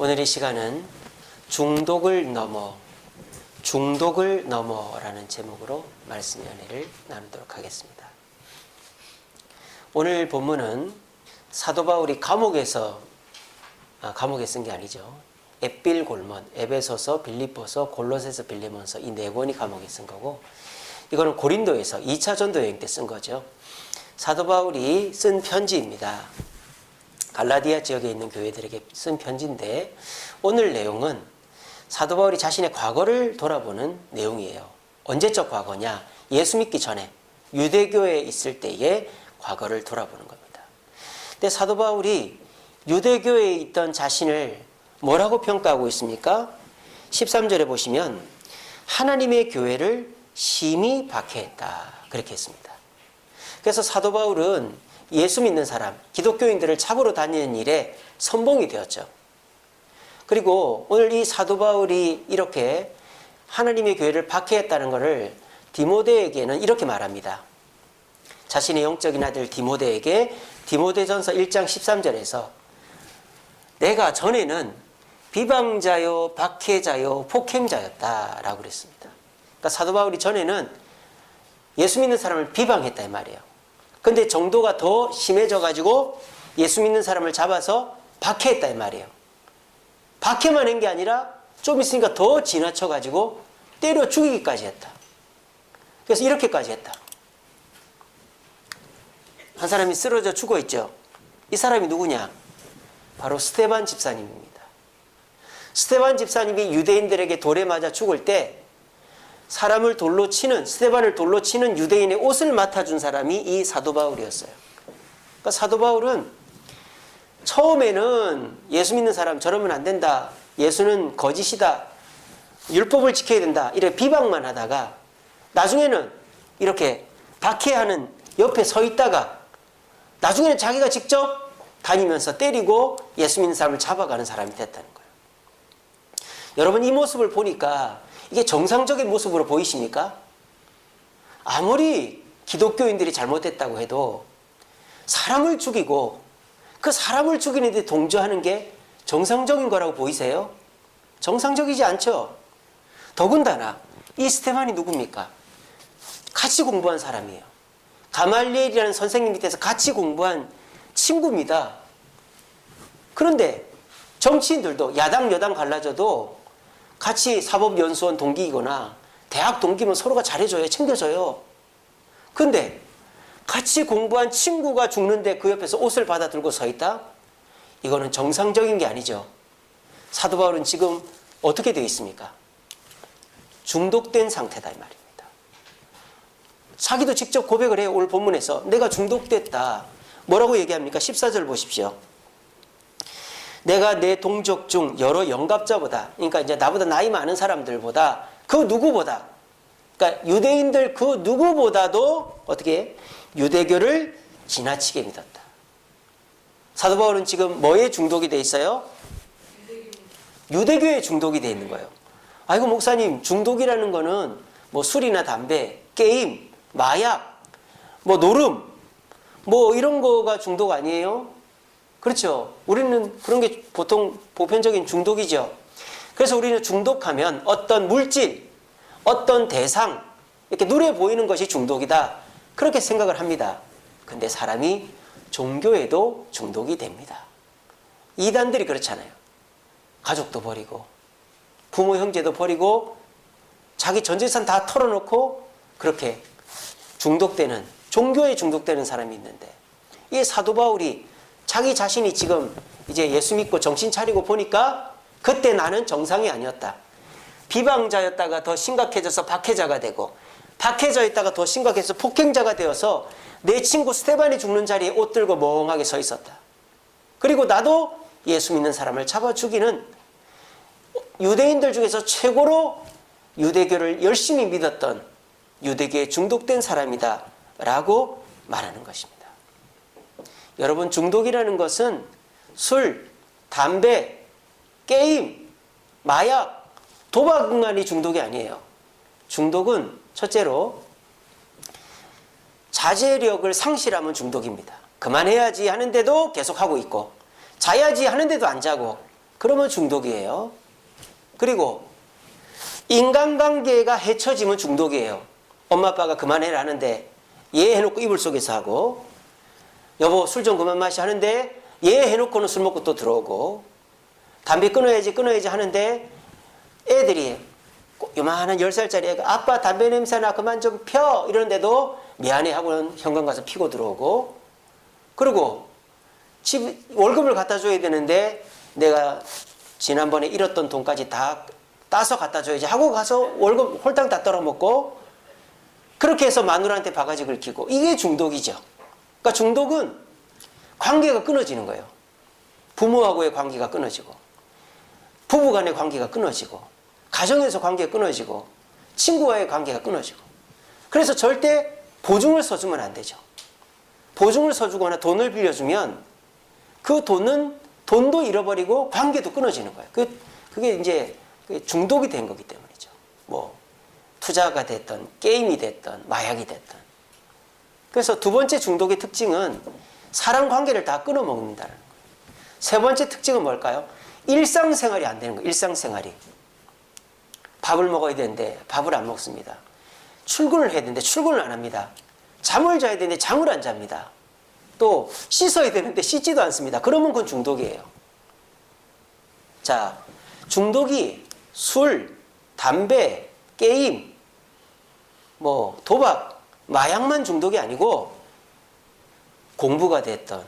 오늘 이 시간은 중독을 넘어라는 제목으로 말씀 연회를 나누도록 하겠습니다. 오늘 본문은 사도 바울이 감옥에 쓴 게 아니죠. 앳빌골몬, 에베소서, 빌립보서, 골로새서, 빌레몬서 이 네 권이 감옥에 쓴 거고, 이거는 고린도에서 2차 전도 여행 때 쓴 거죠. 사도 바울이 쓴 편지입니다. 갈라디아 지역에 있는 교회들에게 쓴 편지인데, 오늘 내용은 사도 바울이 자신의 과거를 돌아보는 내용이에요. 언제적 과거냐? 예수 믿기 전에 유대교에 있을 때의 과거를 돌아보는 겁니다. 근데 사도 바울이 유대교에 있던 자신을 뭐라고 평가하고 있습니까? 13절에 보시면 하나님의 교회를 심히 박해했다, 그렇게 했습니다. 그래서 사도 바울은 예수 믿는 사람, 기독교인들을 잡으러 다니는 일에 선봉이 되었죠. 그리고 오늘 이 사도 바울이 이렇게 하나님의 교회를 박해했다는 것을 디모데에게는 이렇게 말합니다. 자신의 영적인 아들 디모데에게 디모데전서 1장 13절에서 내가 전에는 비방자요, 박해자요, 폭행자였다라고 그랬습니다. 그러니까 사도 바울이 전에는 예수 믿는 사람을 비방했다 이 말이에요. 근데 정도가 더 심해져 가지고 예수 믿는 사람을 잡아서 박해했다 이 말이에요. 박해만 한 게 아니라 좀 있으니까 더 지나쳐 가지고 때려 죽이기까지 했다. 그래서 이렇게까지 했다. 한 사람이 쓰러져 죽어 있죠. 이 사람이 누구냐? 바로 스데반 집사님입니다. 스데반 집사님이 유대인들에게 돌에 맞아 죽을 때 스데반을 돌로 치는 유대인의 옷을 맡아준 사람이 이 사도 바울이었어요. 그러니까 사도 바울은 처음에는 예수 믿는 사람 저러면 안 된다, 예수는 거짓이다, 율법을 지켜야 된다, 이렇게 비방만 하다가 나중에는 이렇게 박해하는 옆에 서 있다가 나중에는 자기가 직접 다니면서 때리고 예수 믿는 사람을 잡아가는 사람이 됐다는 거예요. 여러분, 이 모습을 보니까 이게 정상적인 모습으로 보이십니까? 아무리 기독교인들이 잘못했다고 해도 사람을 죽이고 그 사람을 죽이는 데 동조하는 게 정상적인 거라고 보이세요? 정상적이지 않죠. 더군다나 이 스데반이 누굽니까? 같이 공부한 사람이에요. 가말리엘이라는 선생님 밑에서 같이 공부한 친구입니다. 그런데 정치인들도 야당 여당 갈라져도 같이 사법연수원 동기이거나 대학 동기면 서로가 잘해줘요, 챙겨줘요. 근데 같이 공부한 친구가 죽는데 그 옆에서 옷을 받아 들고 서 있다? 이거는 정상적인 게 아니죠. 사도 바울은 지금 어떻게 되어 있습니까? 중독된 상태다 이 말입니다. 자기도 직접 고백을 해요. 오늘 본문에서 내가 중독됐다. 뭐라고 얘기합니까? 14절 보십시오. 내가 내 동족 중 여러 영갑자보다, 그러니까 이제 나보다 나이 많은 사람들보다, 그 누구보다, 그러니까 유대인들 그 누구보다도 어떻게 유대교를 지나치게 믿었다. 사도 바울은 지금 뭐에 중독이 돼 있어요? 유대교에 중독이 돼 있는 거예요. 아이고 목사님, 중독이라는 거는 뭐 술이나 담배, 게임, 마약, 뭐 노름, 뭐 이런 거가 중독 아니에요? 그렇죠. 우리는 그런 게 보통 보편적인 중독이죠. 그래서 우리는 중독하면 어떤 물질, 어떤 대상, 이렇게 눈에 보이는 것이 중독이다, 그렇게 생각을 합니다. 근데 사람이 종교에도 중독이 됩니다. 이단들이 그렇잖아요. 가족도 버리고 부모 형제도 버리고 자기 전 재산 다 털어놓고 그렇게 중독되는, 종교에 중독되는 사람이 있는데, 이 사도 바울이 자기 자신이 지금 이제 예수 믿고 정신 차리고 보니까 그때 나는 정상이 아니었다. 비방자였다가 더 심각해져서 박해자가 되고, 박해자 있다가 더 심각해서 폭행자가 되어서 내 친구 스데반이 죽는 자리에 옷 들고 멍하게 서 있었다. 그리고 나도 예수 믿는 사람을 잡아 죽이는 유대인들 중에서 최고로 유대교를 열심히 믿었던 유대교에 중독된 사람이다 라고 말하는 것입니다. 여러분, 중독이라는 것은 술, 담배, 게임, 마약, 도박만이 중독이 아니에요. 중독은 첫째로 자제력을 상실하면 중독입니다. 그만해야지 하는데도 계속하고 있고, 자야지 하는데도 안 자고, 그러면 중독이에요. 그리고 인간관계가 해쳐지면 중독이에요. 엄마 아빠가 그만해라 하는데 얘 해놓고 이불 속에서 하고, 여보 술 좀 그만 마시 하는데 얘 해놓고는 술 먹고 또 들어오고, 담배 끊어야지 하는데 애들이 요만한 10살짜리 애가 아빠 담배 냄새나 그만 좀 펴 이러는데도 미안해 하고는 현관 가서 피고 들어오고, 그리고 집 월급을 갖다 줘야 되는데 내가 지난번에 잃었던 돈까지 다 따서 갖다 줘야지 하고 가서 월급 홀딱 다 떨어먹고, 그렇게 해서 마누라한테 바가지 긁히고, 이게 중독이죠. 그러니까 중독은 관계가 끊어지는 거예요. 부모하고의 관계가 끊어지고, 부부간의 관계가 끊어지고, 가정에서 관계가 끊어지고, 친구와의 관계가 끊어지고. 그래서 절대 보증을 서주면 안 되죠. 보증을 서주거나 돈을 빌려주면 그 돈도 잃어버리고 관계도 끊어지는 거예요. 그게 이제 중독이 된 거기 때문이죠. 뭐 투자가 됐든 게임이 됐든 마약이 됐든. 그래서 두 번째 중독의 특징은 사람 관계를 다 끊어먹는다는 거예요. 세 번째 특징은 뭘까요? 일상생활이 안 되는 거예요. 일상생활이. 밥을 먹어야 되는데 밥을 안 먹습니다. 출근을 해야 되는데 출근을 안 합니다. 잠을 자야 되는데 잠을 안 잡니다. 또 씻어야 되는데 씻지도 않습니다. 그러면 그건 중독이에요. 자, 중독이 술, 담배, 게임, 뭐 도박, 마약만 중독이 아니고 공부가 됐던,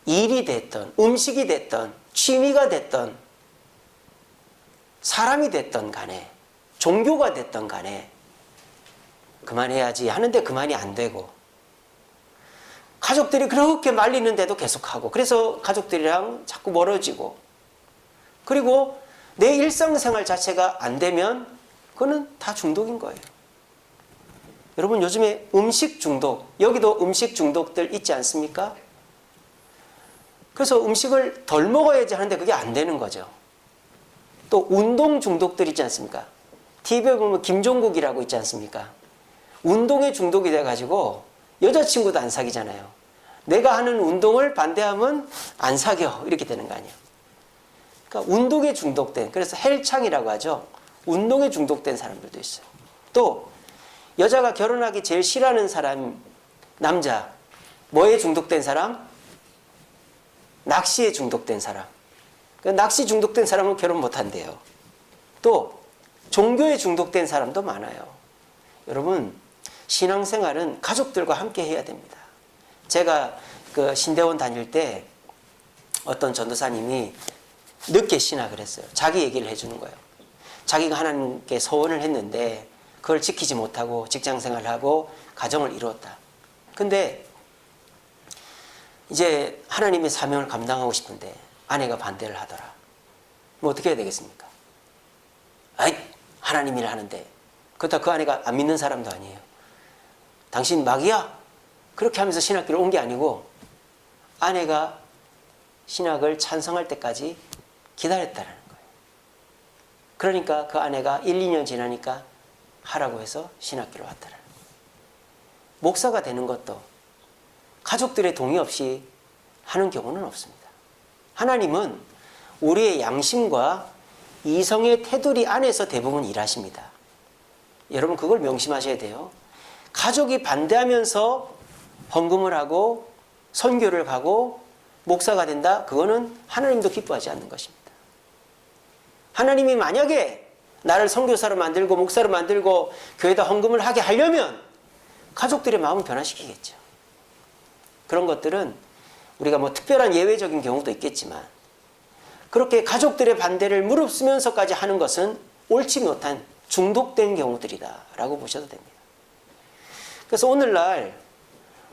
일이 됐던, 음식이 됐던, 취미가 됐던, 사람이 됐던 간에, 종교가 됐던 간에 그만해야지 하는데 그만이 안 되고, 가족들이 그렇게 말리는데도 계속하고, 그래서 가족들이랑 자꾸 멀어지고, 그리고 내 일상생활 자체가 안 되면 그거는 다 중독인 거예요. 여러분 요즘에 음식 중독, 여기도 음식 중독들 있지 않습니까? 그래서 음식을 덜 먹어야지 하는데 그게 안 되는 거죠. 또 운동 중독들 있지 않습니까? TV에 보면 김종국이라고 있지 않습니까? 운동에 중독이 돼가지고 여자친구도 안 사귀잖아요. 내가 하는 운동을 반대하면 안 사겨 이렇게 되는 거 아니에요. 그러니까 운동에 중독된, 그래서 헬창이라고 하죠. 운동에 중독된 사람들도 있어요. 또 여자가 결혼하기 제일 싫어하는 사람, 남자, 뭐에 중독된 사람? 낚시에 중독된 사람. 그러니까 낚시 중독된 사람은 결혼 못 한대요. 또 종교에 중독된 사람도 많아요. 여러분 신앙생활은 가족들과 함께 해야 됩니다. 제가 그 신대원 다닐 때 어떤 전도사님이 늦게 신학을 했어요. 자기 얘기를 해주는 거예요. 자기가 하나님께 소원을 했는데 그걸 지키지 못하고 직장생활을 하고 가정을 이루었다. 근데 이제 하나님의 사명을 감당하고 싶은데 아내가 반대를 하더라. 뭐 어떻게 해야 되겠습니까? 아이, 하나님 일을 하는데. 그렇다고 그 아내가 안 믿는 사람도 아니에요. 당신 마귀야? 그렇게 하면서 신학교를 온 게 아니고 아내가 신학을 찬성할 때까지 기다렸다는 거예요. 그러니까 그 아내가 1, 2년 지나니까 하라고 해서 신학교를 왔다라는 거예요. 목사가 되는 것도 가족들의 동의 없이 하는 경우는 없습니다. 하나님은 우리의 양심과 이성의 테두리 안에서 대부분 일하십니다. 여러분 그걸 명심하셔야 돼요. 가족이 반대하면서 헌금을 하고 선교를 가고 목사가 된다? 그거는 하나님도 기뻐하지 않는 것입니다. 하나님이 만약에 나를 선교사로 만들고 목사로 만들고 교회에다 헌금을 하게 하려면 가족들의 마음을 변화시키겠죠. 그런 것들은 우리가 뭐 특별한 예외적인 경우도 있겠지만 그렇게 가족들의 반대를 무릅쓰면서까지 하는 것은 옳지 못한 중독된 경우들이다 라고 보셔도 됩니다. 그래서 오늘날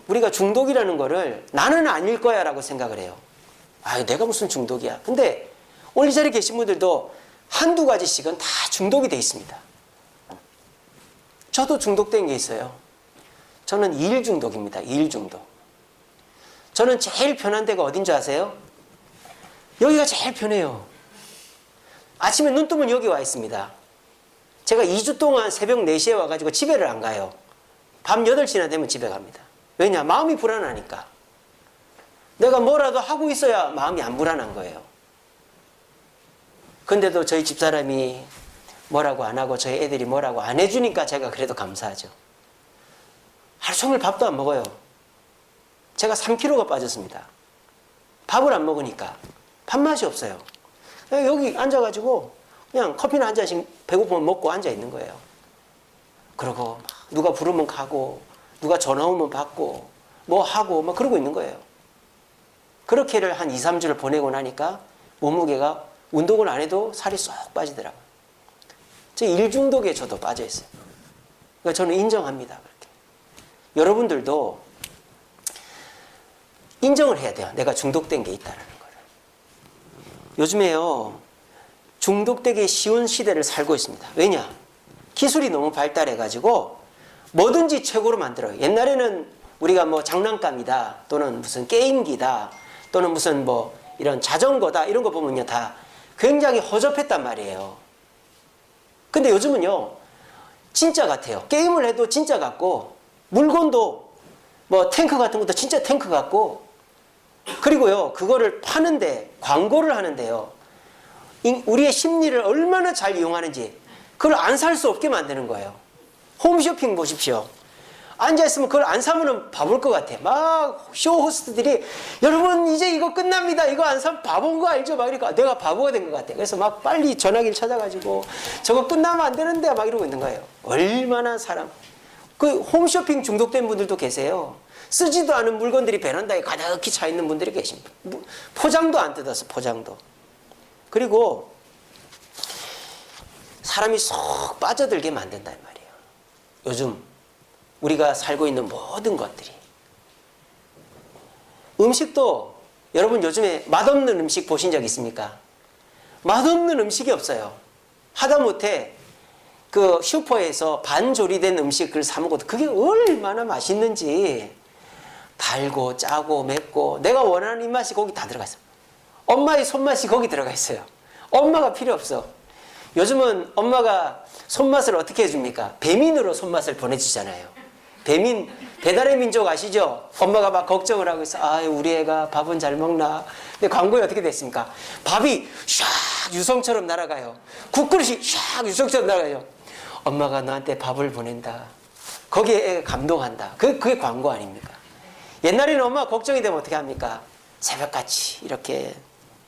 우리가 중독이라는 거를 나는 아닐 거야 라고 생각을 해요. 아, 내가 무슨 중독이야. 근데 오늘 이 자리에 계신 분들도 한두 가지씩은 다 중독이 돼 있습니다. 저도 중독된 게 있어요. 저는 일 중독입니다. 일 중독. 저는 제일 편한 데가 어딘 줄 아세요? 여기가 제일 편해요. 아침에 눈 뜨면 여기 와 있습니다. 제가 2주 동안 새벽 4시에 와가지고 집에를 안 가요. 밤 8시나 되면 집에 갑니다. 왜냐? 마음이 불안하니까. 내가 뭐라도 하고 있어야 마음이 안 불안한 거예요. 근데도 저희 집사람이 뭐라고 안 하고 저희 애들이 뭐라고 안 해주니까 제가 그래도 감사하죠. 하루 종일 밥도 안 먹어요. 제가 3kg가 빠졌습니다. 밥을 안 먹으니까 밥맛이 없어요. 여기 앉아가지고 그냥 커피나 한 잔씩 배고프면 먹고 앉아 있는 거예요. 그러고 누가 부르면 가고 누가 전화 오면 받고 뭐 하고 막 그러고 있는 거예요. 그렇게를 한 2, 3주를 보내고 나니까 몸무게가 운동을 안 해도 살이 쏙 빠지더라고요. 저 일중독에 저도 빠져 있어요. 그러니까 저는 인정합니다. 그렇게. 여러분들도 인정을 해야 돼요. 내가 중독된 게 있다는 거를. 요즘에요, 중독되기 쉬운 시대를 살고 있습니다. 왜냐? 기술이 너무 발달해가지고 뭐든지 최고로 만들어요. 옛날에는 우리가 뭐 장난감이다, 또는 무슨 게임기다, 또는 무슨 뭐 이런 자전거다, 이런 거 보면요, 다 굉장히 허접했단 말이에요. 근데 요즘은요, 진짜 같아요. 게임을 해도 진짜 같고, 물건도 뭐 탱크 같은 것도 진짜 탱크 같고, 그리고요, 그거를 파는데, 광고를 하는데요, 우리의 심리를 얼마나 잘 이용하는지, 그걸 안 살 수 없게 만드는 거예요. 홈쇼핑 보십시오. 앉아있으면 그걸 안 사면 바볼 것 같아. 막 쇼호스트들이 여러분 이제 이거 끝납니다. 이거 안 사면 바본 거 알죠? 막 이러니까 내가 바보가 된 것 같아. 그래서 막 빨리 전화기를 찾아가지고 저거 끝나면 안 되는데 막 이러고 있는 거예요. 얼마나 사람. 그 홈쇼핑 중독된 분들도 계세요. 쓰지도 않은 물건들이 베란다에 가득히 차 있는 분들이 계십니다. 포장도 안 뜯어서 포장도. 그리고 사람이 쏙 빠져들게 만든단 말이에요. 요즘 우리가 살고 있는 모든 것들이. 음식도 여러분 요즘에 맛없는 음식 보신 적 있습니까? 맛없는 음식이 없어요. 하다못해 그 슈퍼에서 반조리된 음식을 사 먹어도 그게 얼마나 맛있는지 달고 짜고 맵고 내가 원하는 입맛이 거기 다 들어가 있어요. 엄마의 손맛이 거기 들어가 있어요. 엄마가 필요 없어. 요즘은 엄마가 손맛을 어떻게 해줍니까? 배민으로 손맛을 보내주잖아요. 배민, 배달의 민족 아시죠? 엄마가 막 걱정을 하고 있어. 아, 우리 애가 밥은 잘 먹나? 근데 광고에 어떻게 됐습니까? 밥이 샥 유성처럼 날아가요. 국그릇이 샥 유성처럼 날아가요. 엄마가 너한테 밥을 보낸다. 거기에 애가 감동한다. 그게 광고 아닙니까? 옛날에는 엄마가 걱정이 되면 어떻게 합니까? 새벽같이 이렇게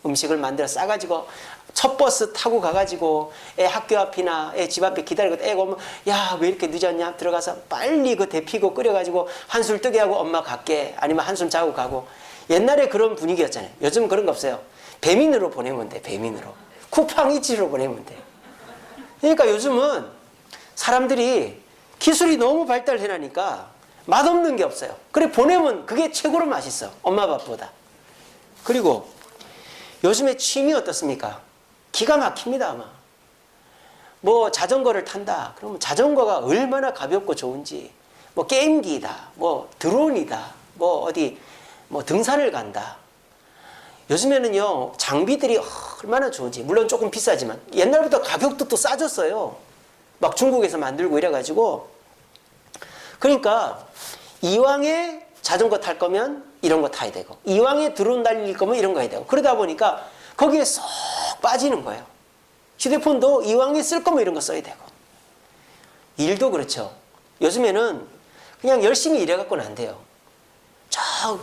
음식을 만들어 싸가지고 첫 버스 타고 가가지고 애 학교 앞이나 애 집 앞에 기다리고 애가 오면 야, 왜 이렇게 늦었냐? 들어가서 빨리 그 데피고 끓여가지고 한술 뜨게 하고 엄마 갈게. 아니면 한숨 자고 가고. 옛날에 그런 분위기였잖아요. 요즘은 그런 거 없어요. 배민으로 보내면 돼. 배민으로. 쿠팡이치로 보내면 돼. 그러니까 요즘은 사람들이 기술이 너무 발달해나니까 맛없는 게 없어요. 그래 보내면 그게 최고로 맛있어. 엄마 밥보다. 그리고 요즘에 취미 어떻습니까? 기가 막힙니다. 아마 뭐 자전거를 탄다 그러면 자전거가 얼마나 가볍고 좋은지, 뭐 게임기다, 뭐 드론이다, 뭐 어디 뭐 등산을 간다. 요즘에는요 장비들이 얼마나 좋은지, 물론 조금 비싸지만 옛날보다 가격도 또 싸졌어요. 막 중국에서 만들고 이래가지고. 그러니까 이왕에 자전거 탈 거면 이런 거 타야 되고, 이왕에 드론 날릴 거면 이런 거 해야 되고, 그러다 보니까 거기에 쏙 빠지는 거예요. 휴대폰도 이왕에 쓸 거면 이런 거 써야 되고. 일도 그렇죠. 요즘에는 그냥 열심히 일해갖고는 안 돼요. 저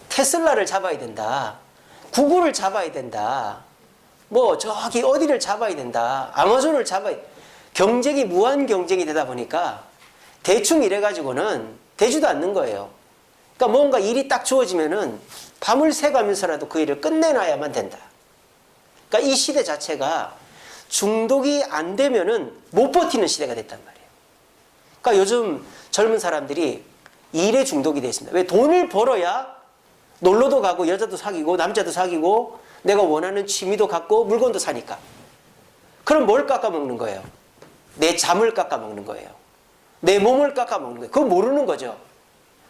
테슬라를 잡아야 된다, 구글을 잡아야 된다, 뭐 저기 어디를 잡아야 된다, 아마존을 잡아야, 경쟁이 무한 경쟁이 되다 보니까 대충 일해가지고는 되지도 않는 거예요. 그러니까 뭔가 일이 딱 주어지면은 밤을 새가면서라도 그 일을 끝내놔야만 된다. 그러니까 이 시대 자체가 중독이 안 되면은 못 버티는 시대가 됐단 말이에요. 그러니까 요즘 젊은 사람들이 일에 중독이 되어 있습니다. 왜? 돈을 벌어야 놀러도 가고 여자도 사귀고 남자도 사귀고 내가 원하는 취미도 갖고 물건도 사니까. 그럼 뭘 깎아먹는 거예요? 내 잠을 깎아먹는 거예요. 내 몸을 깎아먹는 거예요. 그거 모르는 거죠.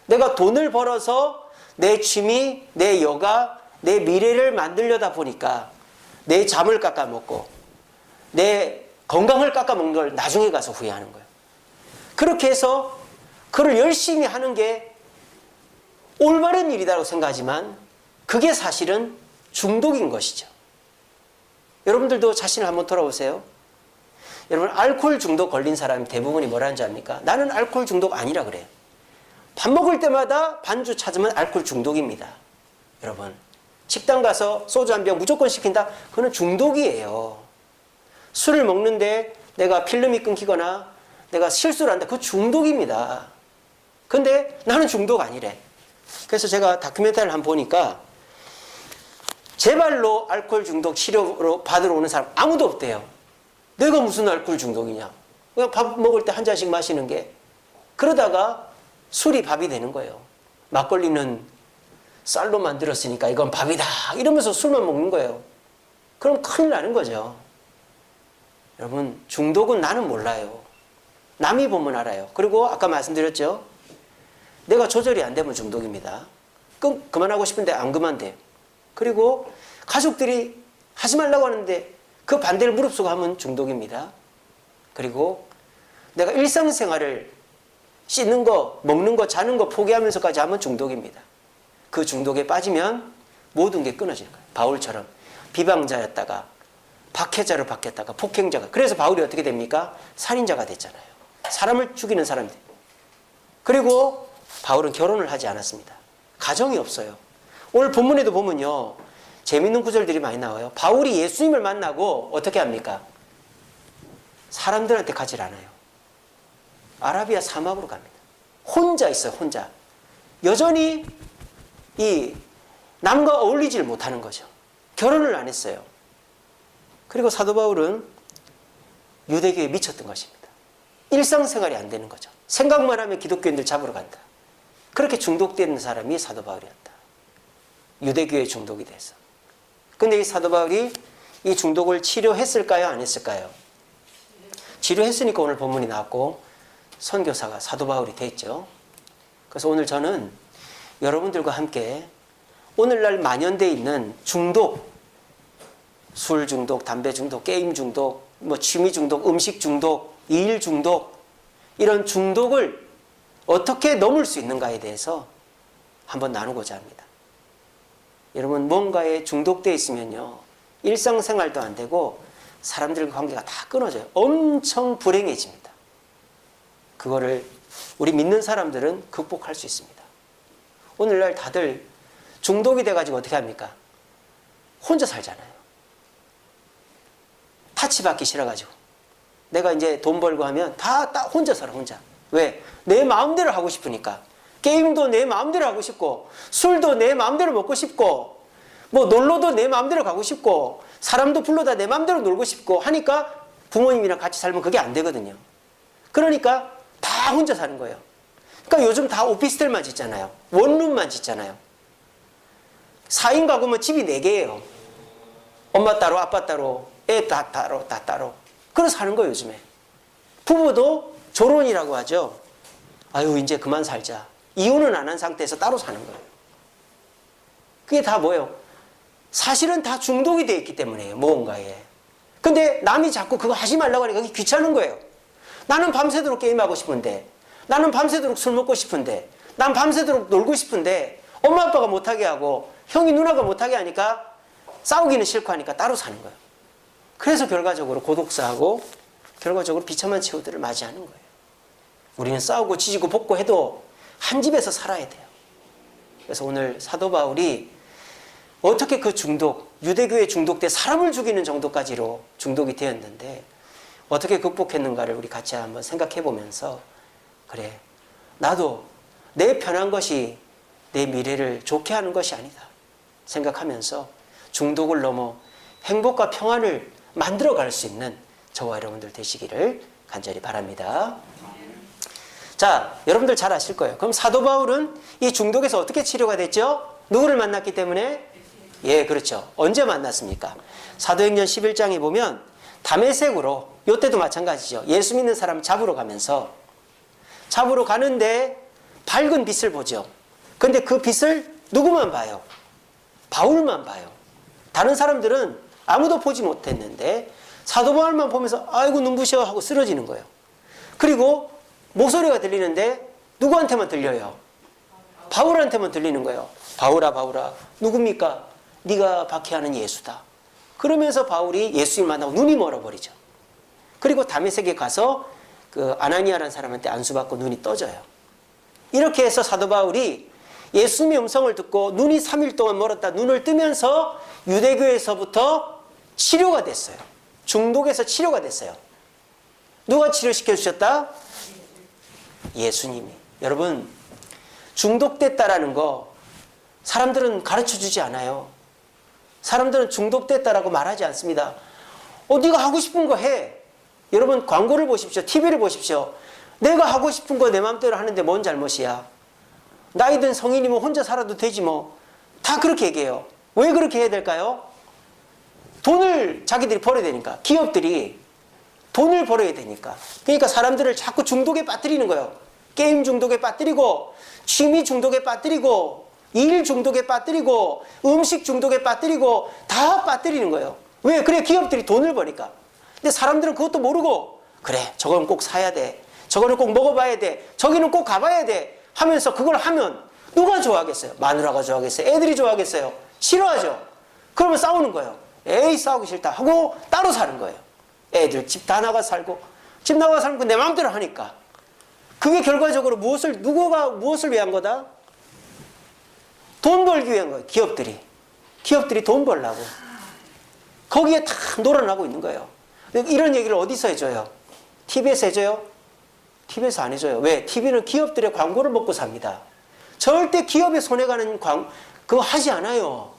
내가 돈을 벌어서 내 취미, 내 여가, 내 미래를 만들려다 보니까 내 잠을 깎아먹고 내 건강을 깎아먹는 걸 나중에 가서 후회하는 거예요. 그렇게 해서 그걸 열심히 하는 게 올바른 일이라고 생각하지만 그게 사실은 중독인 것이죠. 여러분들도 자신을 한번 돌아보세요. 여러분, 알코올 중독 걸린 사람이 대부분이 뭐라는 줄 압니까? 나는 알코올 중독 아니라 그래요. 밥 먹을 때마다 반주 찾으면 알코올 중독입니다. 여러분, 식당 가서 소주 한 병 무조건 시킨다? 그건 중독이에요. 술을 먹는데 내가 필름이 끊기거나 내가 실수를 한다? 그거 중독입니다. 근데 나는 중독 아니래. 그래서 제가 다큐멘터리를 한번 보니까 제발로 알코올 중독 치료로 받으러 오는 사람 아무도 없대요. 내가 무슨 알코올 중독이냐. 그냥 밥 먹을 때 한 잔씩 마시는 게. 그러다가 술이 밥이 되는 거예요. 막걸리는 쌀로 만들었으니까 이건 밥이다 이러면서 술만 먹는 거예요. 그럼 큰일 나는 거죠. 여러분, 중독은 나는 몰라요. 남이 보면 알아요. 그리고 아까 말씀드렸죠. 내가 조절이 안 되면 중독입니다. 그만하고 싶은데 안 그만돼요. 그리고 가족들이 하지 말라고 하는데 그 반대를 무릅쓰고 하면 중독입니다. 그리고 내가 일상생활을 씻는 거, 먹는 거, 자는 거 포기하면서까지 하면 중독입니다. 그 중독에 빠지면 모든 게 끊어지는 거예요. 바울처럼 비방자였다가 박해자로 바뀌었다가 폭행자가. 그래서 바울이 어떻게 됩니까? 살인자가 됐잖아요. 사람을 죽이는 사람이 돼요. 그리고 바울은 결혼을 하지 않았습니다. 가정이 없어요. 오늘 본문에도 보면요, 재밌는 구절들이 많이 나와요. 바울이 예수님을 만나고 어떻게 합니까? 사람들한테 가질 않아요. 아라비아 사막으로 갑니다. 혼자 있어요. 혼자. 여전히 이 남과 어울리질 못하는 거죠. 결혼을 안 했어요. 그리고 사도 바울은 유대교에 미쳤던 것입니다. 일상생활이 안 되는 거죠. 생각만 하면 기독교인들 잡으러 간다. 그렇게 중독되는 사람이 사도 바울이었다. 유대교에 중독이 돼서. 근데 이 사도 바울이 이 중독을 치료했을까요? 안 했을까요? 치료했으니까 오늘 본문이 나왔고 선교사가 사도 바울이 됐죠. 그래서 오늘 저는 여러분들과 함께 오늘날 만연되어 있는 중독, 술 중독, 담배 중독, 게임 중독, 취미 중독, 음식 중독, 일 중독, 이런 중독을 어떻게 넘을 수 있는가에 대해서 한번 나누고자 합니다. 여러분, 뭔가에 중독되어 있으면요, 일상생활도 안 되고 사람들과 관계가 다 끊어져요. 엄청 불행해집니다. 그거를 우리 믿는 사람들은 극복할 수 있습니다. 오늘날 다들 중독이 돼가지고 어떻게 합니까? 혼자 살잖아요. 타치받기 싫어가지고. 내가 이제 돈 벌고 하면 다 혼자 살아, 혼자. 왜? 내 마음대로 하고 싶으니까. 게임도 내 마음대로 하고 싶고, 술도 내 마음대로 먹고 싶고, 놀러도 내 마음대로 가고 싶고, 사람도 불러다 내 마음대로 놀고 싶고 하니까 부모님이랑 같이 살면 그게 안 되거든요. 그러니까 다 혼자 사는 거예요. 그러니까 요즘 다 오피스텔만 짓잖아요. 원룸만 짓잖아요. 4인 가구면 집이 4개예요. 엄마 따로, 아빠 따로, 애 다 따로, 다 따로. 그래서 사는 거예요, 요즘에. 부부도 조론이라고 하죠. 아유, 이제 그만 살자. 이혼은 안 한 상태에서 따로 사는 거예요. 그게 다 뭐예요? 사실은 다 중독이 되어 있기 때문에요, 무언가에. 근데 남이 자꾸 그거 하지 말라고 하니까 그게 귀찮은 거예요. 나는 밤새도록 게임하고 싶은데, 나는 밤새도록 술 먹고 싶은데, 난 밤새도록 놀고 싶은데, 엄마 아빠가 못하게 하고, 형이 누나가 못하게 하니까 싸우기는 싫고 하니까 따로 사는 거예요. 그래서 결과적으로 고독사하고 결과적으로 비참한 최후들을 맞이하는 거예요. 우리는 싸우고 지지고 볶고 해도 한 집에서 살아야 돼요. 그래서 오늘 사도 바울이 어떻게 그 중독, 유대교에 중독돼 사람을 죽이는 정도까지로 중독이 되었는데 어떻게 극복했는가를 우리 같이 한번 생각해 보면서, 그래, 나도 내 편한 것이 내 미래를 좋게 하는 것이 아니다 생각하면서 중독을 넘어 행복과 평안을 만들어갈 수 있는 저와 여러분들 되시기를 간절히 바랍니다. 자, 여러분들 잘 아실 거예요. 그럼 사도 바울은 이 중독에서 어떻게 치료가 됐죠? 누구를 만났기 때문에? 예, 그렇죠. 언제 만났습니까? 사도행전 11장에 보면 다메섹으로, 이때도 마찬가지죠. 예수 믿는 사람 잡으러 가면서, 잡으러 가는데 밝은 빛을 보죠. 근데 그 빛을 누구만 봐요? 바울만 봐요. 다른 사람들은 아무도 보지 못했는데 사도 바울만 보면서 아이고 눈부셔 하고 쓰러지는 거예요. 그리고 목소리가 들리는데 누구한테만 들려요? 바울한테만 들리는 거예요. 바울아, 바울아, 누굽니까? 네가 박해하는 예수다. 그러면서 바울이 예수님 만나고 눈이 멀어버리죠. 그리고 다메섹에 가서 그 아나니아라는 사람한테 안수받고 눈이 떠져요. 이렇게 해서 사도 바울이 예수님의 음성을 듣고 눈이 3일 동안 멀었다 눈을 뜨면서 유대교에서부터 치료가 됐어요. 중독에서 치료가 됐어요. 누가 치료시켜 주셨다? 예수님이. 여러분, 중독됐다라는 거 사람들은 가르쳐 주지 않아요. 사람들은 중독됐다라고 말하지 않습니다. 네가 하고 싶은 거 해. 여러분, 광고를 보십시오. TV를 보십시오. 내가 하고 싶은 거 내 마음대로 하는데 뭔 잘못이야. 나이 든 성인이면 혼자 살아도 되지 뭐. 다 그렇게 얘기해요. 왜 그렇게 해야 될까요? 돈을 자기들이 벌어야 되니까. 기업들이 돈을 벌어야 되니까. 그러니까 사람들을 자꾸 중독에 빠뜨리는 거예요. 게임 중독에 빠뜨리고, 취미 중독에 빠뜨리고, 일 중독에 빠뜨리고, 음식 중독에 빠뜨리고, 다 빠뜨리는 거예요. 왜? 그래, 기업들이 돈을 버니까. 근데 사람들은 그것도 모르고, 그래, 저건 꼭 사야 돼. 저거는 꼭 먹어봐야 돼. 저기는 꼭 가봐야 돼. 하면서 그걸 하면 누가 좋아하겠어요? 마누라가 좋아하겠어요? 애들이 좋아하겠어요? 싫어하죠? 그러면 싸우는 거예요. 에이, 싸우기 싫다 하고 따로 사는 거예요. 애들 집 다 나가 살고, 집 나가 살고 내 마음대로 하니까. 그게 결과적으로 누구가 무엇을 위한 거다? 돈 벌기 위한 거예요. 기업들이 돈 벌라고. 거기에 다 놀아나고 있는 거예요. 이런 얘기를 어디서 해줘요? TV에서 해줘요? TV에서 안 해줘요. 왜? TV는 기업들의 광고를 먹고 삽니다. 절대 기업에 손해가는 그거 하지 않아요.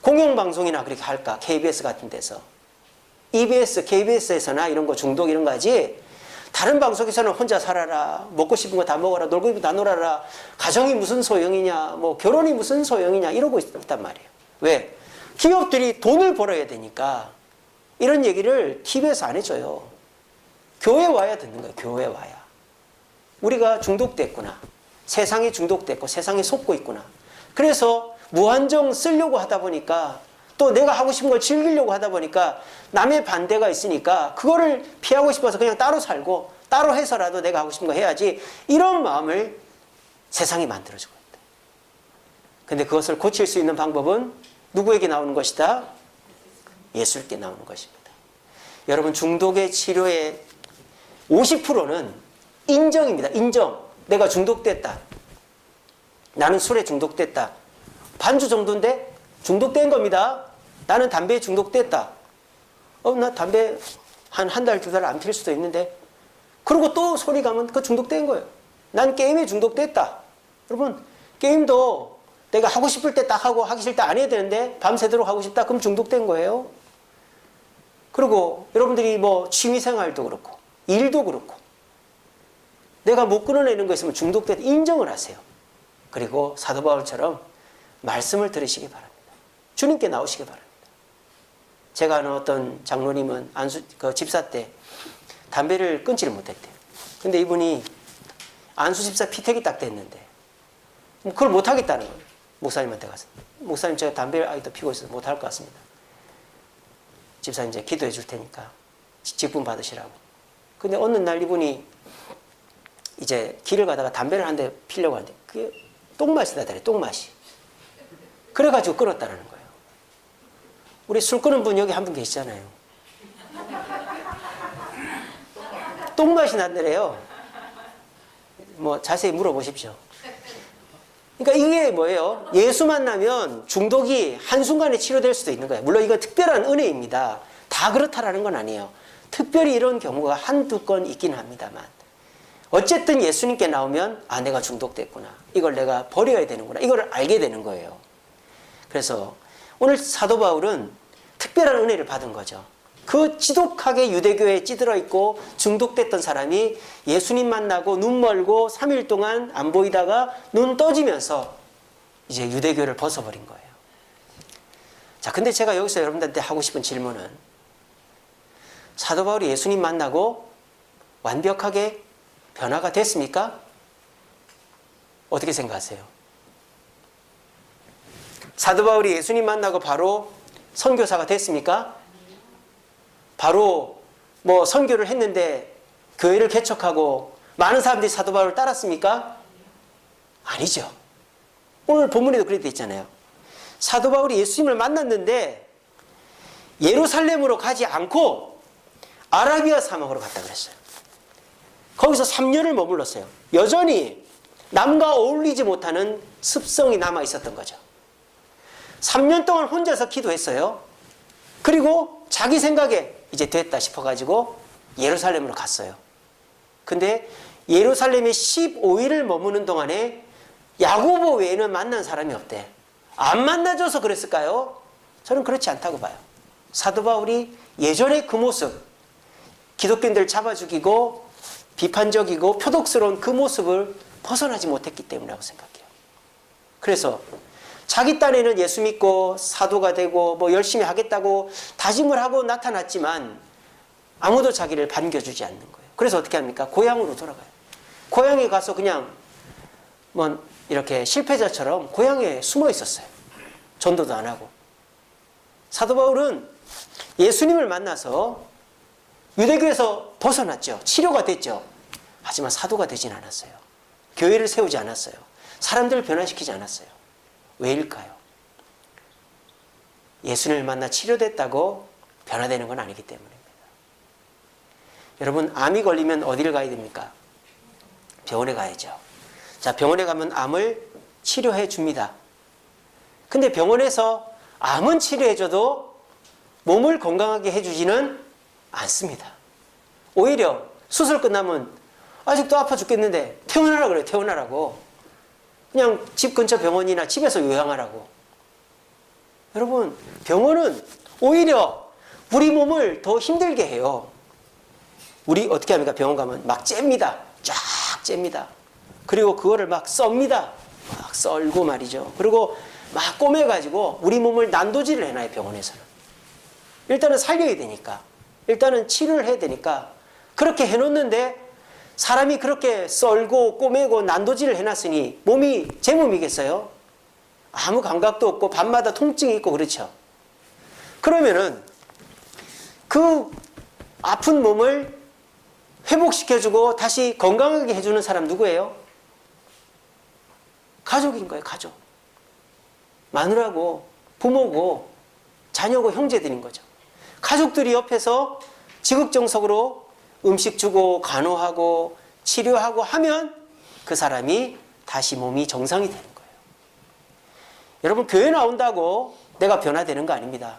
공영방송이나 그렇게 할까? KBS 같은 데서. EBS, KBS에서나 이런 거 중독 이런 거 하지. 다른 방송에서는 혼자 살아라, 먹고 싶은 거 다 먹어라, 놀고 싶은 거 다 놀아라, 가정이 무슨 소용이냐, 뭐 결혼이 무슨 소용이냐 이러고 있단 말이에요. 왜? 기업들이 돈을 벌어야 되니까 이런 얘기를 TV에서 안 해줘요. 교회 와야 듣는 거예요. 교회 와야. 우리가 중독됐구나. 세상에 중독됐고 세상에 속고 있구나. 그래서 무한정 쓰려고 하다 보니까 또 내가 하고 싶은 걸 즐기려고 하다 보니까 남의 반대가 있으니까 그거를 피하고 싶어서 그냥 따로 살고 따로 해서라도 내가 하고 싶은 거 해야지, 이런 마음을 세상이 만들어주고 있다. 근데 그것을 고칠 수 있는 방법은 누구에게 나오는 것이다? 예수께 나오는 것입니다. 여러분, 중독의 치료의 50%는 인정입니다. 인정. 내가 중독됐다. 나는 술에 중독됐다. 반주 정도인데 중독된 겁니다. 나는 담배에 중독됐다. 나 담배 한 달, 두 달 안 필 수도 있는데. 그리고 또 소리 가면 그 중독된 거예요. 난 게임에 중독됐다. 여러분, 게임도 내가 하고 싶을 때 딱 하고 하기 싫을 때 안 해야 되는데 밤새도록 하고 싶다. 그럼 중독된 거예요. 그리고 여러분들이 뭐 취미생활도 그렇고 일도 그렇고 내가 못 끊어내는 거 있으면 중독됐다. 인정을 하세요. 그리고 사도 바울처럼 말씀을 들으시기 바랍니다. 주님께 나오시기 바랍니다. 제가 아는 어떤 장로님은 집사 때 담배를 끊지를 못했대요. 근데 이분이 안수 집사 피택이 딱 됐는데 그걸 못하겠다는 거예요. 목사님한테 가서. 목사님, 제가 담배를 아직도 피고 있어서 못할 것 같습니다. 집사님, 이제 기도해 줄 테니까 직분 받으시라고. 근데 어느 날 이분이 이제 길을 가다가 담배를 한 대 피려고 하는데 그게 똥맛이 나더래. 똥맛이. 그래가지고 끊었다는 거예요. 우리 술 끊은 분 여기 한 분 계시잖아요. 똥맛이 난다래요. 뭐 자세히 물어보십시오. 그러니까 이게 뭐예요? 예수 만나면 중독이 한순간에 치료될 수도 있는 거예요. 물론 이건 특별한 은혜입니다. 다 그렇다라는 건 아니에요. 특별히 이런 경우가 한두 건 있긴 합니다만, 어쨌든 예수님께 나오면 내가 중독됐구나. 이걸 내가 버려야 되는구나. 이걸 알게 되는 거예요. 그래서 오늘 사도 바울은 특별한 은혜를 받은 거죠. 그 지독하게 유대교에 찌들어 있고 중독됐던 사람이 예수님 만나고 눈 멀고 3일 동안 안 보이다가 눈 떠지면서 이제 유대교를 벗어버린 거예요. 자, 근데 제가 여기서 여러분들한테 하고 싶은 질문은, 사도 바울이 예수님 만나고 완벽하게 변화가 됐습니까? 어떻게 생각하세요? 사도 바울이 예수님 만나고 바로 선교사가 됐습니까? 바로 뭐 선교를 했는데 교회를 개척하고 많은 사람들이 사도 바울을 따랐습니까? 아니죠. 오늘 본문에도 그렇게 돼 있잖아요. 사도 바울이 예수님을 만났는데 예루살렘으로 가지 않고 아라비아 사막으로 갔다 그랬어요. 거기서 3년을 머물렀어요. 여전히 남과 어울리지 못하는 습성이 남아 있었던 거죠. 3년 동안 혼자서 기도했어요. 그리고 자기 생각에 이제 됐다 싶어가지고 예루살렘으로 갔어요. 근데 예루살렘에 15일을 머무는 동안에 야고보 외에는 만난 사람이 없대. 안 만나줘서 그랬을까요? 저는 그렇지 않다고 봐요. 사도 바울이 예전의 그 모습, 기독교인들 잡아 죽이고 비판적이고 표독스러운 그 모습을 벗어나지 못했기 때문이라고 생각해요. 그래서 자기 딴에는 예수 믿고 사도가 되고 뭐 열심히 하겠다고 다짐을 하고 나타났지만 아무도 자기를 반겨주지 않는 거예요. 그래서 어떻게 합니까? 고향으로 돌아가요. 고향에 가서 그냥 뭐 이렇게 실패자처럼 고향에 숨어 있었어요. 전도도 안 하고. 사도 바울은 예수님을 만나서 유대교에서 벗어났죠. 치료가 됐죠. 하지만 사도가 되진 않았어요. 교회를 세우지 않았어요. 사람들을 변화시키지 않았어요. 왜일까요? 예수님을 만나 치료됐다고 변화되는 건 아니기 때문입니다. 여러분, 암이 걸리면 어디를 가야 됩니까? 병원에 가야죠. 자, 병원에 가면 암을 치료해 줍니다. 근데 병원에서 암은 치료해줘도 몸을 건강하게 해주지는 않습니다. 오히려 수술 끝나면 아직도 아파 죽겠는데 퇴원하라 그래요. 퇴원하라고. 그냥 집 근처 병원이나 집에서 요양하라고. 여러분, 병원은 오히려 우리 몸을 더 힘들게 해요. 우리 어떻게 합니까? 병원 가면 막 잽니다. 쫙 잽니다. 그리고 그거를 막 썹니다. 막 썰고 말이죠. 그리고 막 꼬매가지고 우리 몸을 난도질을 해놔요. 병원에서는. 일단은 살려야 되니까. 일단은 치료를 해야 되니까. 그렇게 해놓는데 사람이 그렇게 썰고 꼬매고 난도질을 해놨으니 몸이 제 몸이겠어요? 아무 감각도 없고 밤마다 통증이 있고 그렇죠. 그러면은 그 아픈 몸을 회복시켜주고 다시 건강하게 해주는 사람 누구예요? 가족인 거예요. 가족. 마누라고 부모고 자녀고 형제들인 거죠. 가족들이 옆에서 지극정석으로 음식 주고 간호하고 치료하고 하면 그 사람이 다시 몸이 정상이 되는 거예요. 여러분, 교회 나온다고 내가 변화되는 거 아닙니다.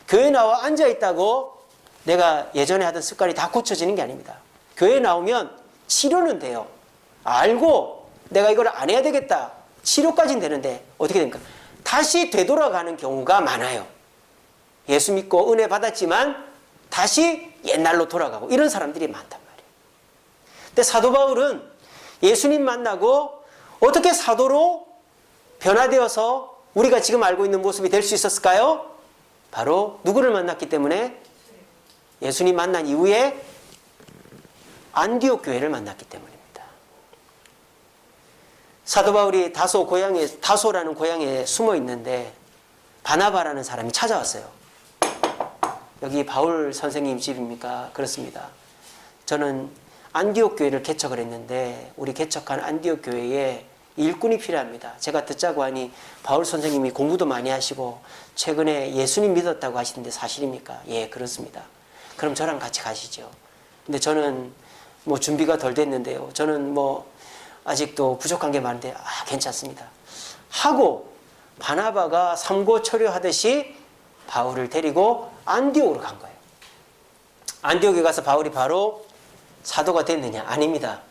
교회 나와 앉아있다고 내가 예전에 하던 습관이 다 고쳐지는 게 아닙니다. 교회 나오면 치료는 돼요. 알고 내가 이걸 안 해야 되겠다. 치료까지는 되는데 어떻게 됩니까? 다시 되돌아가는 경우가 많아요. 예수 믿고 은혜 받았지만 다시 옛날로 돌아가고 이런 사람들이 많단 말이에요. 근데 사도 바울은 예수님 만나고 어떻게 사도로 변화되어서 우리가 지금 알고 있는 모습이 될 수 있었을까요? 바로 누구를 만났기 때문에? 예수님 만난 이후에 안디옥 교회를 만났기 때문입니다. 사도 바울이 다소라는 고향에 숨어 있는데 바나바라는 사람이 찾아왔어요. 여기 바울 선생님 집입니까? 그렇습니다. 저는 안디옥 교회를 개척을 했는데 우리 개척한 안디옥 교회에 일꾼이 필요합니다. 제가 듣자고 하니 바울 선생님이 공부도 많이 하시고 최근에 예수님 믿었다고 하시는데 사실입니까? 예, 그렇습니다. 그럼 저랑 같이 가시죠. 근데 저는 뭐 준비가 덜 됐는데요. 저는 뭐 아직도 부족한 게 많은데 괜찮습니다. 하고 바나바가 삼고초려하듯이 바울을 데리고 안디옥으로 간 거예요. 안디옥에 가서 바울이 바로 사도가 됐느냐? 아닙니다.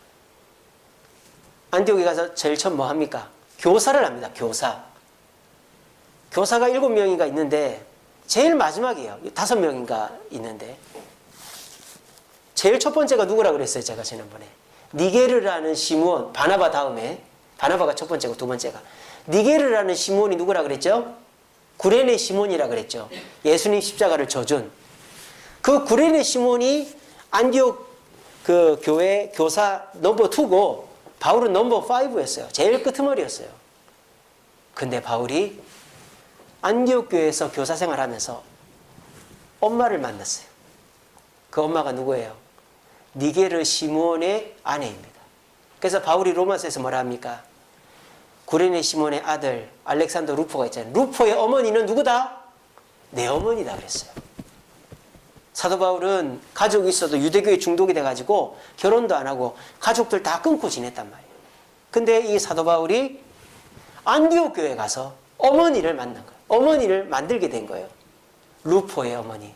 안디옥에 가서 제일 처음 뭐 합니까? 교사를 합니다. 교사. 교사가 7명인가 있는데 제일 마지막이에요. 5명인가 있는데 제일 첫 번째가 누구라 그랬어요? 제가 지난번에 니게르라는 시므온, 바나바 다음에 바나바가 첫 번째고 두 번째가 니게르라는 시므온이 누구라 그랬죠? 구레네 시몬이라 그랬죠. 예수님 십자가를 져준 그 구레네 시몬이 안디옥 그 교회 교사 넘버 2고 바울은 넘버 5였어요. 제일 끄트머리였어요. 근데 바울이 안디옥 교회에서 교사 생활하면서 엄마를 만났어요. 그 엄마가 누구예요? 니게르 시므온의 아내입니다. 그래서 바울이 로마서에서 뭐라 합니까? 구레네 시몬의 아들 알렉산더 루포가 있잖아요. 루포의 어머니는 누구다? 내 어머니다 그랬어요. 사도 바울은 가족이 있어도 유대교에 중독이 돼가지고 결혼도 안 하고 가족들 다 끊고 지냈단 말이에요. 근데 이 사도 바울이 안디옥 교회에 가서 어머니를 만난 거예요. 어머니를 만들게 된 거예요. 루포의 어머니.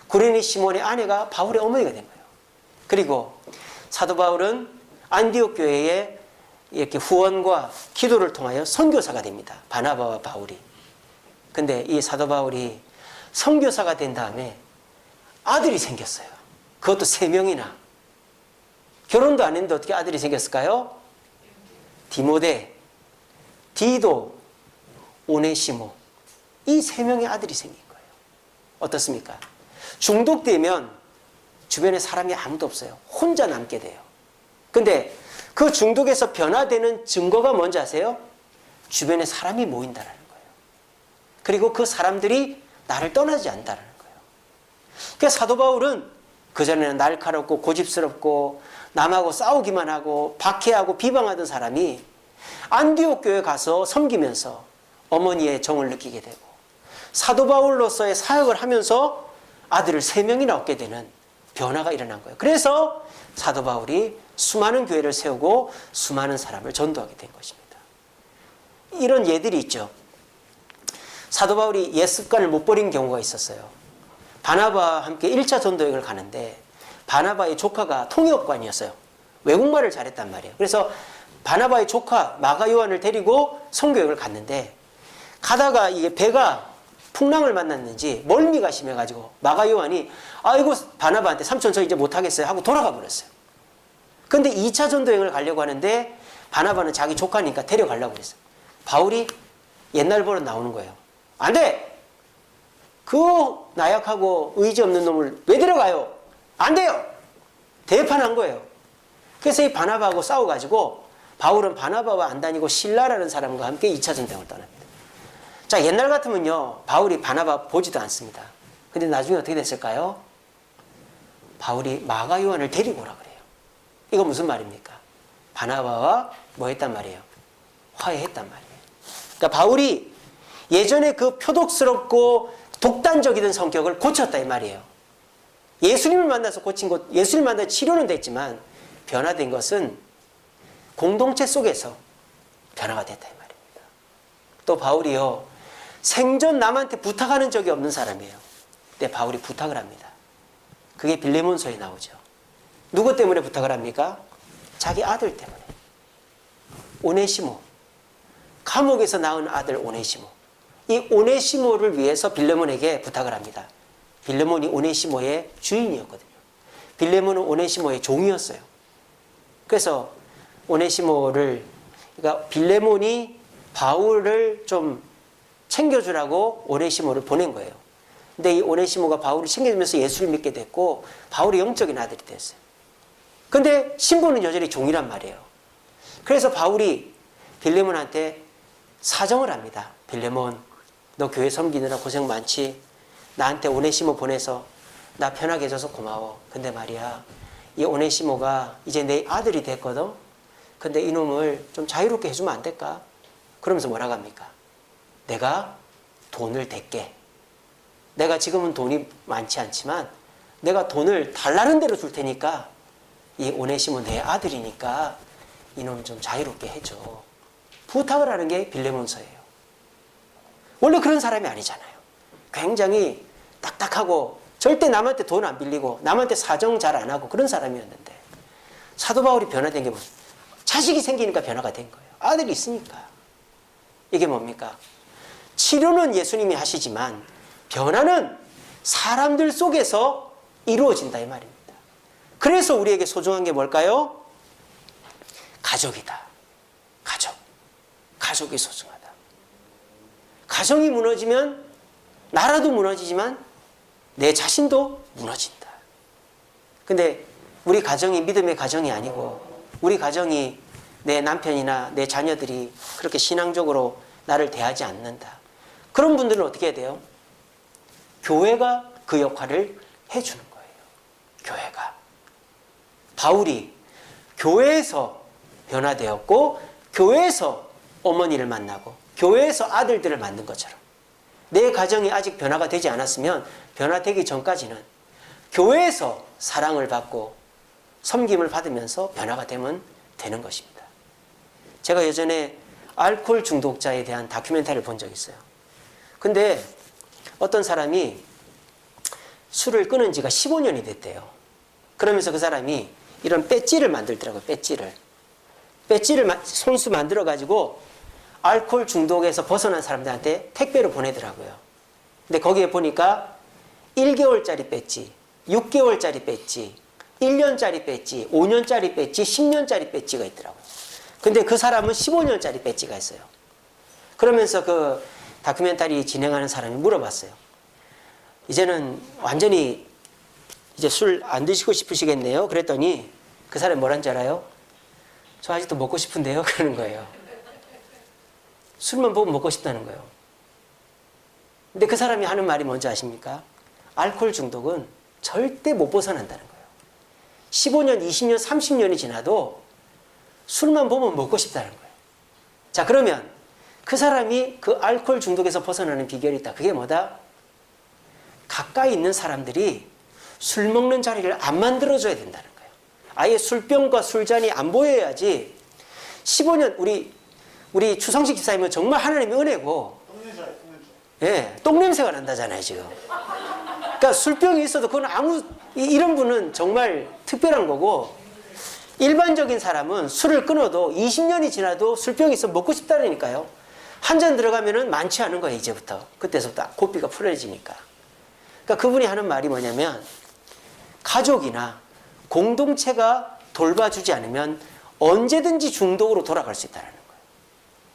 구레네 시몬의 아내가 바울의 어머니가 된 거예요. 그리고 사도 바울은 안디옥 교회에 이렇게 후원과 기도를 통하여 선교사가 됩니다. 바나바와 바울이. 근데 이 사도 바울이 선교사가 된 다음에 아들이 생겼어요. 그것도 3명이나. 결혼도 안 했는데 어떻게 아들이 생겼을까요? 디모데, 디도, 오네시모. 이 3명의 아들이 생긴 거예요. 어떻습니까? 중독되면 주변에 사람이 아무도 없어요. 혼자 남게 돼요. 근데 그 중독에서 변화되는 증거가 뭔지 아세요? 주변에 사람이 모인다라는 거예요. 그리고 그 사람들이 나를 떠나지 않는다라는 거예요. 그러니까 사도 바울은 그전에는 날카롭고 고집스럽고 남하고 싸우기만 하고 박해하고 비방하던 사람이 안디옥 교회에 가서 섬기면서 어머니의 정을 느끼게 되고 사도 바울로서의 사역을 하면서 아들을 3명이나 얻게 되는 변화가 일어난 거예요. 그래서 사도 바울이 수많은 교회를 세우고 수많은 사람을 전도하게 된 것입니다. 이런 예들이 있죠. 사도 바울이 옛 습관을 못 버린 경우가 있었어요. 바나바와 함께 1차 전도 여행을 가는데 바나바의 조카가 통역관이었어요. 외국말을 잘했단 말이에요. 그래서 바나바의 조카 마가 요한을 데리고 선교여행을 갔는데 가다가 이게 배가 풍랑을 만났는지 멀미가 심해가지고 마가 요한이 아이고 바나바한테 삼촌 저 이제 못하겠어요 하고 돌아가 버렸어요. 근데 2차 전도여행을 가려고 하는데 바나바는 자기 조카니까 데려가려고 그랬어요. 바울이 옛날 버릇 나오는 거예요. 안 돼! 그 나약하고 의지 없는 놈을 왜 데려가요? 안 돼요! 대판한 거예요. 그래서 이 바나바하고 싸워가지고 바울은 바나바와 안 다니고 실라라는 사람과 함께 2차 전도여행을 떠납니다. 자, 옛날 같으면요 바울이 바나바 보지도 않습니다. 근데 나중에 어떻게 됐을까요? 바울이 마가 요한을 데리고 오라 그래요. 이거 무슨 말입니까? 바나바와 뭐 했단 말이에요? 화해했단 말이에요. 그러니까 바울이 예전에 그 표독스럽고 독단적이던 성격을 고쳤다 이 말이에요. 예수님을 만나서 고친 것, 예수님을 만나서 치료는 됐지만 변화된 것은 공동체 속에서 변화가 됐다 이 말입니다. 또 바울이요 생전 남한테 부탁하는 적이 없는 사람이에요. 근데 바울이 부탁을 합니다. 그게 빌레몬서에 나오죠. 누구 때문에 부탁을 합니까? 자기 아들 때문에. 오네시모. 감옥에서 낳은 아들 오네시모. 이 오네시모를 위해서 빌레몬에게 부탁을 합니다. 빌레몬이 오네시모의 주인이었거든요. 빌레몬은 오네시모의 종이었어요. 그래서 오네시모를, 그러니까 빌레몬이 바울을 좀 챙겨주라고 오네시모를 보낸 거예요. 근데 이 오네시모가 바울을 챙겨주면서 예수를 믿게 됐고 바울의 영적인 아들이 됐어요. 근데 신분은 여전히 종이란 말이에요. 그래서 바울이 빌레몬한테 사정을 합니다. 빌레몬, 너 교회 섬기느라 고생 많지? 나한테 오네시모 보내서 나 편하게 해줘서 고마워. 근데 말이야, 이 오네시모가 이제 내 아들이 됐거든? 근데 이놈을 좀 자유롭게 해주면 안 될까? 그러면서 뭐라고 합니까? 내가 돈을 댈게. 내가 지금은 돈이 많지 않지만 내가 돈을 달라는 대로 줄 테니까 이 오네시모 내 아들이니까 이놈 좀 자유롭게 해줘. 부탁을 하는 게 빌레몬서예요. 원래 그런 사람이 아니잖아요. 굉장히 딱딱하고 절대 남한테 돈 안 빌리고 남한테 사정 잘 안 하고 그런 사람이었는데 사도 바울이 변화된 게 뭐예요? 자식이 생기니까 변화가 된 거예요. 아들이 있으니까. 이게 뭡니까? 치료는 예수님이 하시지만 변화는 사람들 속에서 이루어진다 이 말입니다. 그래서 우리에게 소중한 게 뭘까요? 가족이다. 가족. 가족이 소중하다. 가정이 무너지면 나라도 무너지지만 내 자신도 무너진다. 근데 우리 가정이 믿음의 가정이 아니고 우리 가정이 내 남편이나 내 자녀들이 그렇게 신앙적으로 나를 대하지 않는다. 그런 분들은 어떻게 해야 돼요? 교회가 그 역할을 해주는 거예요. 교회가. 바울이 교회에서 변화되었고 교회에서 어머니를 만나고 교회에서 아들들을 만든 것처럼 내 가정이 아직 변화가 되지 않았으면 변화되기 전까지는 교회에서 사랑을 받고 섬김을 받으면서 변화가 되면 되는 것입니다. 제가 예전에 알코올 중독자에 대한 다큐멘터리를 본 적이 있어요. 근데 어떤 사람이 술을 끊은 지가 15년이 됐대요. 그러면서 그 사람이 이런 배지를 만들더라고요. 배지를 손수 만들어가지고 알코올 중독에서 벗어난 사람들한테 택배로 보내더라고요. 근데 거기에 보니까 1개월짜리 배지, 6개월짜리 배지, 1년짜리 배지, 5년짜리 배지, 10년짜리 배지가 있더라고요. 근데 그 사람은 15년짜리 배지가 있어요. 그러면서 그 다큐멘터리 진행하는 사람이 물어봤어요. 이제는 완전히 이제 술 안 드시고 싶으시겠네요. 그랬더니 그 사람이 뭐라는 줄 알아요? 저 아직도 먹고 싶은데요. 그러는 거예요. 술만 보면 먹고 싶다는 거예요. 근데 그 사람이 하는 말이 뭔지 아십니까? 알코올 중독은 절대 못 벗어난다는 거예요. 15년, 20년, 30년이 지나도 술만 보면 먹고 싶다는 거예요. 자, 그러면 그 사람이 그 알코올 중독에서 벗어나는 비결이 있다. 그게 뭐다? 가까이 있는 사람들이 술 먹는 자리를 안 만들어줘야 된다는 거예요. 아예 술병과 술잔이 안 보여야지. 15년 우리 추성식 집사님은 정말 하나님의 은혜고, 예, 똥냄새가 난다잖아요 지금. 그러니까 술병이 있어도 그건 이런 분은 정말 특별한 거고, 일반적인 사람은 술을 끊어도 20년이 지나도 술병이 있으면 먹고 싶다니까요. 한 잔 들어가면은 많지 않은 거예요. 이제부터. 그때서부터 고삐가 풀어지니까. 그러니까 그분이 하는 말이 뭐냐면, 가족이나 공동체가 돌봐주지 않으면 언제든지 중독으로 돌아갈 수 있다는 거예요.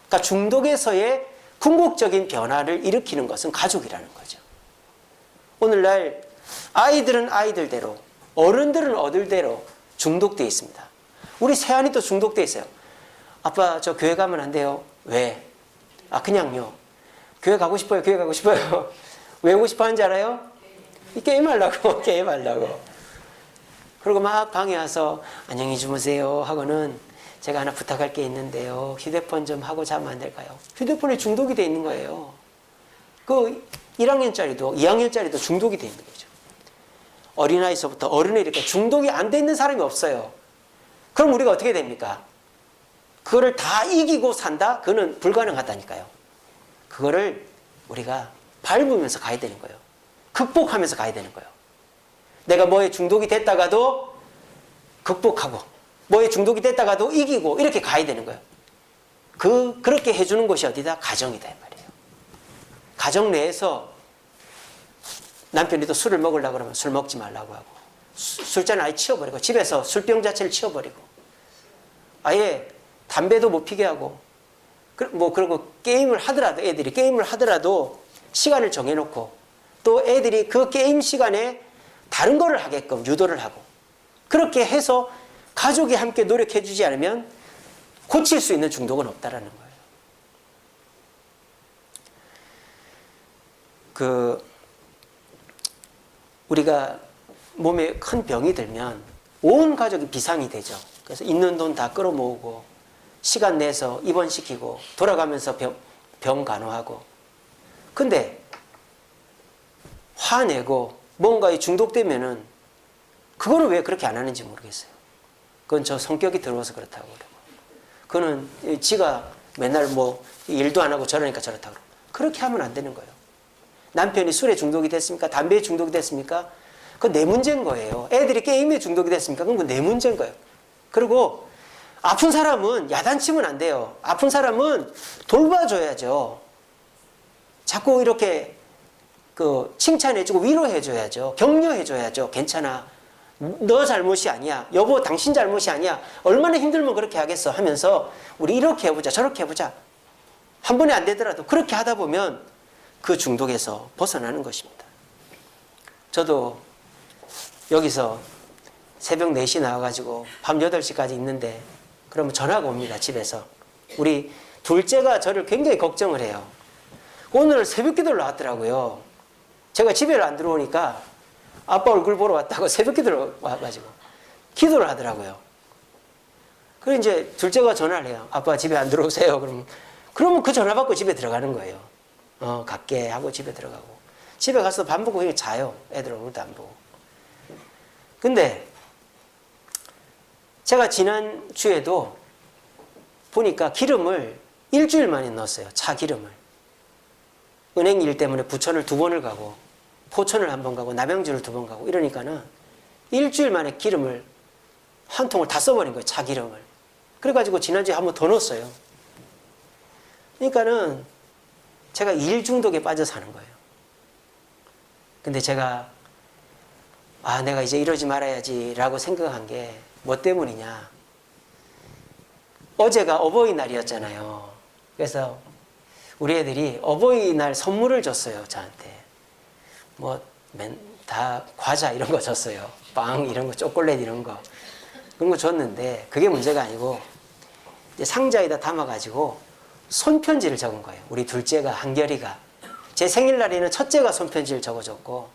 그러니까 중독에서의 궁극적인 변화를 일으키는 것은 가족이라는 거죠. 오늘날 아이들은 아이들대로, 어른들은 어른대로 중독되어 있습니다. 우리 세안이도 중독되어 있어요. 아빠 저 교회 가면 안 돼요. 왜? 그냥요. 교회 가고 싶어요. 교회 가고 싶어요. 왜 오고 싶어 하는지 알아요? 게임하려고. 게임하려고. 그리고 막 방에 와서 안녕히 주무세요 하고는 제가 하나 부탁할 게 있는데요. 휴대폰 좀 하고 자면 안 될까요? 휴대폰에 중독이 돼 있는 거예요. 그 1학년짜리도 2학년짜리도 중독이 돼 있는 거죠. 어린아이서부터 어른에 이렇게 중독이 안 돼 있는 사람이 없어요. 그럼 우리가 어떻게 됩니까? 그거를 다 이기고 산다? 그거는 불가능하다니까요. 그거를 우리가 밟으면서 가야 되는 거예요. 극복하면서 가야 되는 거예요. 내가 뭐에 중독이 됐다가도 극복하고, 뭐에 중독이 됐다가도 이기고, 이렇게 가야 되는 거예요. 그렇게 해주는 곳이 어디다? 가정이다, 이 말이에요. 가정 내에서 남편이 또 술을 먹으려고 그러면 술 먹지 말라고 하고, 술잔을 아예 치워버리고, 집에서 술병 자체를 치워버리고, 아예 담배도 못 피게 하고, 그리고 게임을 하더라도, 애들이 게임을 하더라도 시간을 정해놓고, 또 애들이 그 게임 시간에 다른 거를 하게끔 유도를 하고, 그렇게 해서 가족이 함께 노력해 주지 않으면 고칠 수 있는 중독은 없다라는 거예요. 우리가 몸에 큰 병이 들면 온 가족이 비상이 되죠. 그래서 있는 돈 다 끌어모으고 시간 내서 입원시키고 돌아가면서 병 간호하고. 근데 화내고 뭔가에 중독되면은 그거를 왜 그렇게 안 하는지 모르겠어요. 그건 저 성격이 들어와서 그렇다고 그러고, 그거는 지가 맨날 뭐 일도 안 하고 저러니까 저렇다고 그러고, 그렇게 하면 안 되는 거예요. 남편이 술에 중독이 됐습니까? 담배에 중독이 됐습니까? 그건 내 문제인 거예요. 애들이 게임에 중독이 됐습니까? 그건 내 문제인 거예요. 그리고 아픈 사람은 야단치면 안 돼요. 아픈 사람은 돌봐줘야죠. 자꾸 이렇게 칭찬해주고 위로해줘야죠. 격려해줘야죠. 괜찮아. 너 잘못이 아니야. 여보 당신 잘못이 아니야. 얼마나 힘들면 그렇게 하겠어 하면서 우리 이렇게 해보자 저렇게 해보자. 한 번에 안 되더라도 그렇게 하다 보면 그 중독에서 벗어나는 것입니다. 저도 여기서 새벽 4시 나와가지고 밤 8시까지 있는데, 그러면 전화가 옵니다. 집에서. 우리 둘째가 저를 굉장히 걱정을 해요. 오늘 새벽 기도를 나왔더라고요. 제가 집에 안 들어오니까 아빠 얼굴 보러 왔다고 새벽 기도를 와가지고 기도를 하더라고요. 그래서 이제 둘째가 전화를 해요. 아빠 집에 안 들어오세요. 그러면 그 전화 받고 집에 들어가는 거예요. 갈게 하고 집에 들어가고. 집에 가서 밥 먹고 그냥 자요. 애들 얼굴도 안 보고. 근데 제가 지난주에도 보니까 기름을 일주일 만에 넣었어요. 차 기름을. 은행 일 때문에 부천을 2번을 가고 포천을 1번 가고 남양주를 2번 가고 이러니까는 일주일 만에 기름을 한 통을 다 써버린 거예요. 차 기름을. 그래가지고 지난주에 1번 더 넣었어요. 그러니까는 제가 일 중독에 빠져 사는 거예요. 근데 제가 내가 이제 이러지 말아야지 라고 생각한 게 뭐 때문이냐. 어제가 어버이날이었잖아요. 그래서 우리 애들이 어버이날 선물을 줬어요. 저한테. 다 과자 이런 거 줬어요. 빵 이런 거, 초콜릿 이런 거. 그런 거 줬는데 그게 문제가 아니고 이제 상자에다 담아가지고 손편지를 적은 거예요. 우리 둘째가, 한결이가. 제 생일날에는 첫째가 손편지를 적어줬고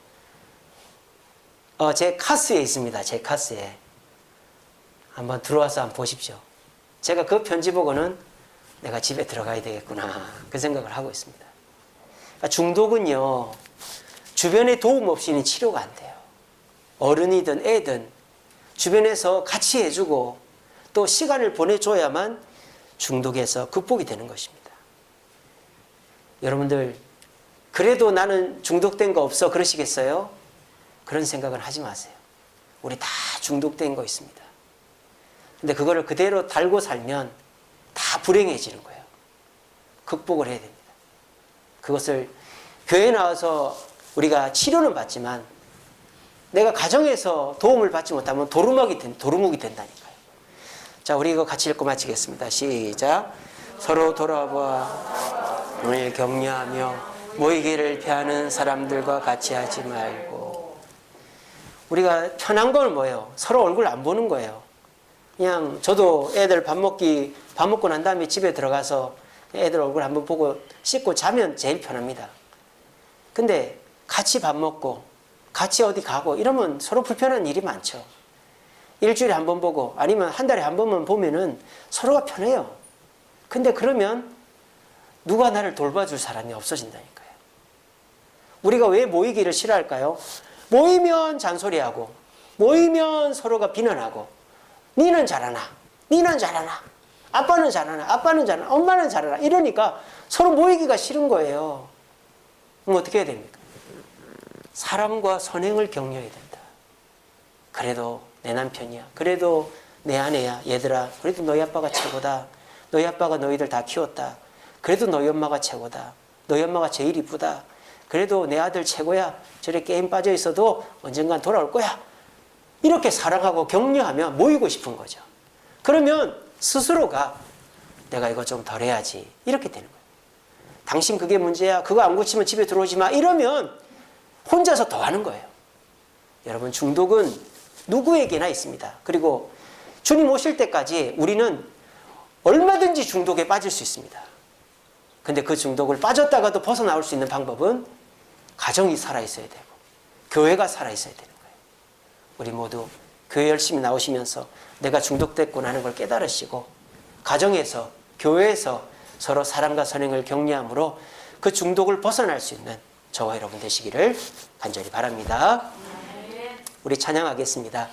제 카스에 있습니다. 제 카스에. 한번 들어와서 한번 보십시오. 제가 그 편지 보고는 내가 집에 들어가야 되겠구나 그 생각을 하고 있습니다. 그러니까 중독은요, 주변의 도움 없이는 치료가 안 돼요. 어른이든 애든 주변에서 같이 해주고 또 시간을 보내줘야만 중독에서 극복이 되는 것입니다. 여러분들 그래도 나는 중독된 거 없어 그러시겠어요? 그런 생각을 하지 마세요. 우리 다 중독된 거 있습니다. 근데 그거를 그대로 달고 살면 다 불행해지는 거예요. 극복을 해야 됩니다. 그것을 교회에 나와서 우리가 치료는 받지만 내가 가정에서 도움을 받지 못하면 도루묵이 된다니까요. 자, 우리 이거 같이 읽고 마치겠습니다. 시작. 서로 돌아보아 오늘 격려하며 모이기를 피하는 사람들과 같이 하지 말고. 우리가 편한 건 뭐예요? 서로 얼굴 안 보는 거예요. 그냥 저도 애들 밥 먹고 난 다음에 집에 들어가서 애들 얼굴 한번 보고 씻고 자면 제일 편합니다. 근데 같이 밥 먹고 같이 어디 가고 이러면 서로 불편한 일이 많죠. 일주일에 한 번 보고 아니면 한 달에 한 번만 보면은 서로가 편해요. 근데 그러면 누가 나를 돌봐줄 사람이 없어진다니까요. 우리가 왜 모이기를 싫어할까요? 모이면 잔소리하고 모이면 서로가 비난하고 니는 잘하나? 니는 잘하나? 아빠는 잘하나? 아빠는 잘하나? 엄마는 잘하나? 이러니까 서로 모이기가 싫은 거예요. 그럼 어떻게 해야 됩니까? 사람과 선행을 격려해야 된다. 그래도 내 남편이야. 그래도 내 아내야. 얘들아, 그래도 너희 아빠가 최고다. 너희 아빠가 너희들 다 키웠다. 그래도 너희 엄마가 최고다. 너희 엄마가 제일 이쁘다. 그래도 내 아들 최고야. 저래 게임 빠져 있어도 언젠간 돌아올 거야. 이렇게 사랑하고 격려하면 모이고 싶은 거죠. 그러면 스스로가 내가 이거 좀 덜 해야지 이렇게 되는 거예요. 당신 그게 문제야. 그거 안 고치면 집에 들어오지 마. 이러면 혼자서 더 하는 거예요. 여러분, 중독은 누구에게나 있습니다. 그리고 주님 오실 때까지 우리는 얼마든지 중독에 빠질 수 있습니다. 근데 그 중독을 빠졌다가도 벗어나올 수 있는 방법은 가정이 살아있어야 되고 교회가 살아있어야 되는 거예요. 우리 모두 교회 열심히 나오시면서 내가 중독됐구나 하는 걸 깨달으시고 가정에서, 교회에서 서로 사랑과 선행을 격려함으로 그 중독을 벗어날 수 있는 저와 여러분 되시기를 간절히 바랍니다. 우리 찬양하겠습니다.